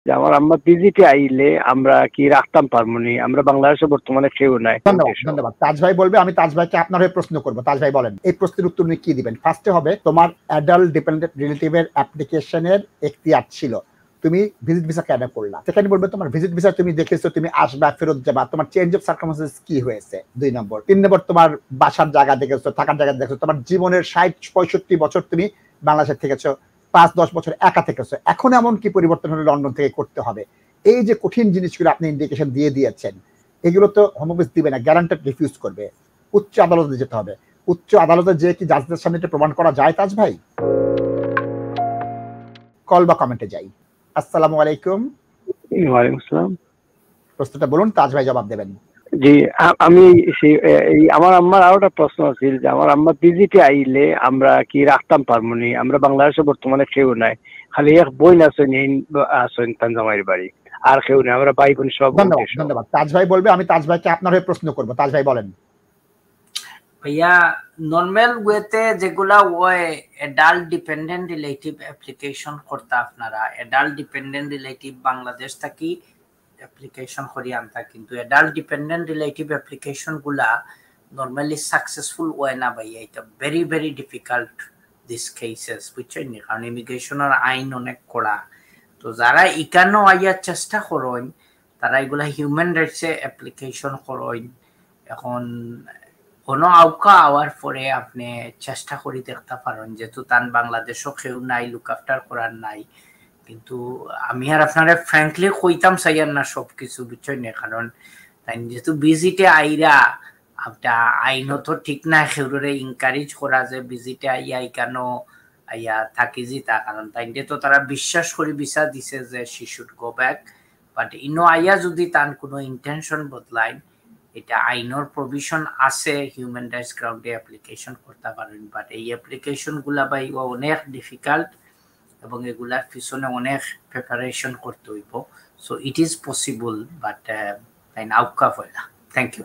যে আমার আম্মা ভিজিটে আইলে আমরা কি রাখতাম পারমুনি? আমরা বাংলাদেশে বর্তমানে কেউ নাই। ধন্যবাদ ধন্যবাদ। তাজ ভাই বলবে, আমি তাজ ভাইকে আপনার হয়ে প্রশ্ন করব। তাজ ভাই বলেন, এই প্রশ্নের উত্তর উনি কি দিবেন? ফার্স্টে হবে তোমার অ্যাডাল্ট ডিপেন্ডেন্ট রিলেটিভের অ্যাপ্লিকেশনের এখতিয়ার ছিল, তুমি ভিজিট ভিসা কেন করলা? সেখানে বলবে তোমার ভিজিট ভিসা তুমি দেখেছো, তুমি আসবা, ফেরত যাবা, তোমার চেঞ্জ অফ সার্কামস্টেন্সেস কি হয়েছে? 2 নম্বর। 3 নম্বর, তোমার বাসার জায়গা দেখেছো, থাকার জায়গা দেখেছো, তোমার জীবনের 60-65 বছর তুমি বাংলাদেশে থেকেছো, 5-10 বছর একা থেকেছো, এখন এমন কি পরিবর্তন হলে লন্ডন থেকে করতে হবে? এই যে কঠিন জিনিসগুলো আপনি ইন্ডিকেশন দিয়ে দিয়েছেন, এগুলো তো হোম অফিস দিবে না, গ্যারান্টেড রিফিউজ করবে, উচ্চ আদালতে যেতে হবে। উচ্চ আদালতে যে কি জাজদের সামনে এটা প্রমাণ করা যায় তাজ ভাই? কল বা কমেন্টে যাই। আসসালামু আলাইকুম। ওয়ালাইকুম আসসালাম। প্রশ্নটা বলুন, তাজ ভাই জবাব দেবেন। জি, আমি আমার আম্মার আরো একটা প্রশ্ন আছিল যে আমার আম্মা ভিজিটে আইলে আমরা কি রাখতাম পারমুনি? আমরা বাংলাদেশে বর্তমানে কেউ নাই, খালি এক বোন আছেন তানজামাইয়ের বাড়ি, আর কেউ নেই, আমরা ভাই বোন সব। ধন্যবাদ ধন্যবাদ। তাজ ভাই বলবে, আমি তাজ ভাইকে আপনার হয়ে প্রশ্ন করব। তাজ ভাই বলেন। ভাইয়া, নর্মাল ওয়েতে যেগুলা ওই অ্যাডাল্ট ডিপেন্ডেন্ট রিলেটিভ অ্যাপ্লিকেশন করতে আপনারা অ্যাডাল্ট ডিপেন্ডেন্ট রিলেটিভ বাংলাদেশ থাকি অ্যাপ্লিকেশন করি আনতা, কিন্তু অ্যাডাল্ট ডিপেন্ডেন্ট রিলেটিভ অ্যাপ্লিকেশন গুলা নর্মালি সাকসেসফুল ওয়ে না ভাইয়া। এটা very very difficult this cases, বুঝছেন? কারণ ইমিগ্রেশনের আইন অনেক কড়া। তো যারা ইকানো আইয়ার চেষ্টা করেন তারা এগুলা হিউম্যান রাইটসে অ্যাপ্লিকেশন করেন। এখন কোনো আউকা আওয়ার পরে আপনি চেষ্টা করে দেখতে পারেন, যেহেতু তান বাংলাদেশও কেউ নাই, লুক আফটার করার নাই। কিন্তু আমি আর আপনারা ফ্র্যাঙ্কলি কইতাম চাইয়ার না সবকিছু, বুঝছেন না? কারণ তাই যেহেতু ভিজিটে আইরা আপনার আইনত ঠিক না সেগুলোরে ইনকারেজ করা যে ভিজিটে আইয়া কেন আইয়া থাকি জিতা, কারণ তাই তো তারা বিশ্বাস করে ভিসা দিছে যে she should go back. But ইনো আইয়া যদি তার কোনো ইন্টেনশন বদলায়, এটা আইনের প্রভিশন আছে, হিউম্যান রাইটস গ্রাউন্ডে অ্যাপ্লিকেশন করতে পারেন। বাট এই অ্যাপ্লিকেশন গুলা ভাই অনেক ডিফিকাল্ট এবং এগুলার পিছনে অনেক প্রিপারেশন করতে হইব। So it is possible, but আউটকা হয় না। Thank you.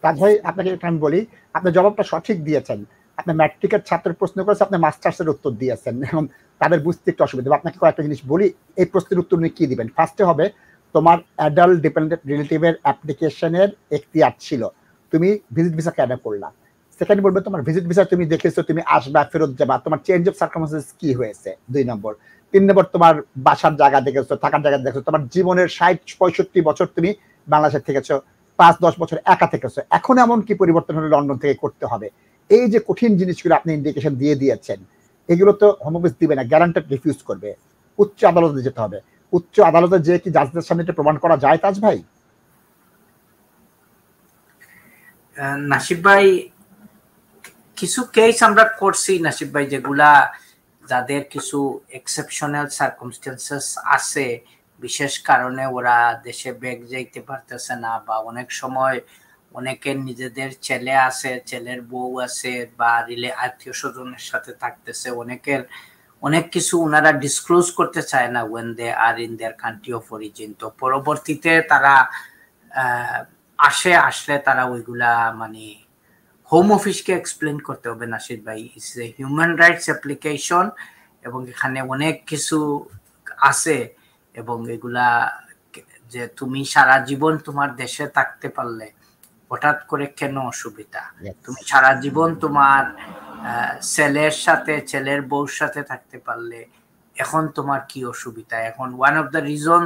তাজ ভাই, আপনাকে একটা আমি বলি, আপনি জবাবটা সঠিক দিয়েছেন। আপনি ম্যাট্রিকের ছাত্রের প্রশ্ন করেছে, আপনি মাস্টার্সের উত্তর দিয়েছেন, এবং তাদের বুঝতে একটু অসুবিধা। আপনাকে কয়েকটা জিনিস বলি, এই প্রশ্নের উত্তর উনি কি দিবেন? ফার্স্টে হবে তোমার অ্যাডাল্ট ডিপেন্ডেন্ট রিলেটিভের অ্যাপ্লিকেশনের এখতিয়ার ছিল, তুমি ভিজিট ভিসা কেন করলা? সেকেন্ড বলবে তোমার ভিজিট ভিসা তুমি দেখেছো, তুমি আসবা, ফেরত যাবা, তোমার চেঞ্জ অফ সার্কামস্টেন্সেস কি হয়েছে? 2 নম্বর। 3 নম্বর, তোমার বাসার জায়গা দেখেছো, থাকার জায়গা দেখেছো, তোমার জীবনের 60-65 বছর তুমি বাংলাদেশে থেকেছো, 5-10 বছর একা থেকেছো, এখন এমন কি পরিবর্তন হলে লন্ডন থেকে করতে হবে? এই যে কঠিন জিনিসগুলো আপনি ইন্ডিকেশন দিয়ে দিয়েছেন, এগুলো তো হোম অফিস দিবে না, গ্যারান্টেড রিফিউজ করবে, উচ্চ আদালতে যেতে হবে। উচ্চ আদালতে যে কি জাজদের সামনে এটা প্রমাণ করা যায় তাজ ভাই? নাসিব ভাই, কিছু কেস আমরা করছি নাসিব ভাই, যেগুলা যাদের কিছু এক্সেপশনাল সার্কামস্টেন্সেস আছে, বিশেষ কারণে ওরা দেশে ব্যাক যাইতে পারতেছে না, বা অনেক সময় অনেকের নিজেদের ছেলে আছে, ছেলের বউ আছে, বা আত্মীয় স্বজনের সাথে থাকতেছে, অনেকের অনেক কিছু ওনারা ডিসক্লোজ করতে চায় না when they are in their country of origin। তো পরবর্তীতে তারা আসলে তারা ওইগুলা মানে হোম অফিসকে এক্সপ্লেন করতে হবে নাসির ভাই, it's a human rights application এবং এখানে অনেক কিছু আছে, এবং এগুলা যে তুমি সারা জীবন তোমার দেশে থাকতে পারলে হঠাৎ করে কেন অসুবিধা? তুমি সারা জীবন তোমার ছেলের সাথে, ছেলের বউর সাথে থাকতে পারলে এখন তোমার কি অসুবিধা? এখন ওয়ান অফ দ্য রিজন,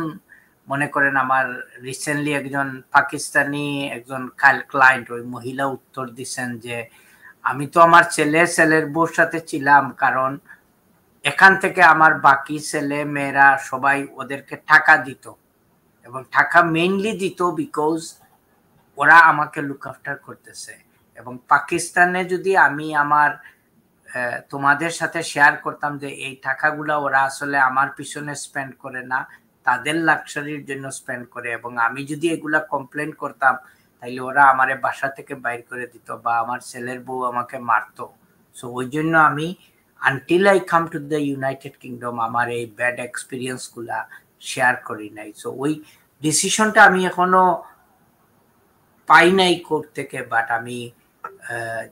মনে করেন আমার রিসেন্টলি একজন পাকিস্তানি একজন ক্লায়েন্ট, ওই মহিলা উত্তর দিচ্ছেন যে আমি তো আমার ছেলের বউর সাথে ছিলাম, কারণ এখান থেকে আমার বাকি ছেলে মেয়েরা সবাই ওদেরকে টাকা দিত, এবং টাকা মেইনলি দিত বিকজ ওরা আমাকে লুক আফটার করতেছে। এবং পাকিস্তানে যদি আমি আমার তোমাদের সাথে শেয়ার করতাম যে এই টাকাগুলা ওরা আসলে আমার পিছনে স্পেন্ড করে না, তাদের লাক্সারির জন্য স্পেন্ড করে, এবং আমি যদি এগুলা কমপ্লেন করতাম তাইলে ওরা আমারে বাসা থেকে বাইর করে দিত, বা আমার ছেলের বউ আমাকে মারতো। সো ওই জন্য আমি until I come to the United Kingdom আমার এই ব্যাড এক্সপিরিয়েন্স গুলা শেয়ার করি নাই। সো ওই ডিসিশনটা আমি এখনো পাই নাই কোর্ট থেকে, বাট আমি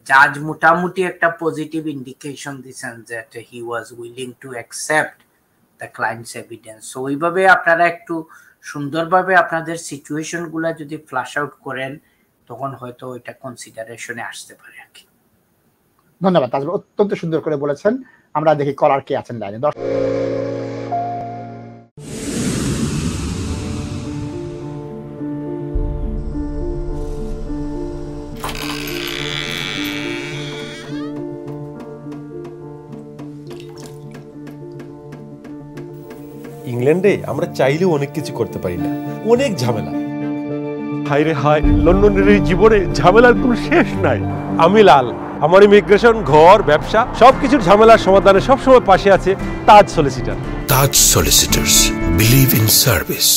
জাজ মোটামুটি একটা পজিটিভ ইন্ডিকেশন দিচ্ছেন that he was willing to accept the clients evidence. So ওইভাবে আপনারা একটু সুন্দরভাবে আপনাদের সিচুয়েশনগুলো যদি ফ্ল্যাশ আউট করেন তখন হয়তো এটা কনসিডারেশনে আসতে পারে আর কি। ধন্যবাদ তাজমল, অত্যন্ত সুন্দর করে বলেছেন। আমরা দেখি কলার কে আছেন লাইনে। ইংল্যান্ডে আমরা চাইলেও অনেক কিছু করতে পারি না, অনেক ঝামেলা। হায় রে হায়, লন্ডনের এই জীবনে ঝামেলার কোনো শেষ নাই। আমি লাল, আমার ইমিগ্রেশন, ঘর, ব্যবসা সবকিছুর ঝামেলার সমাধানে সবসময় পাশে আছে Taj solicitor. Taj solicitors, believe in service.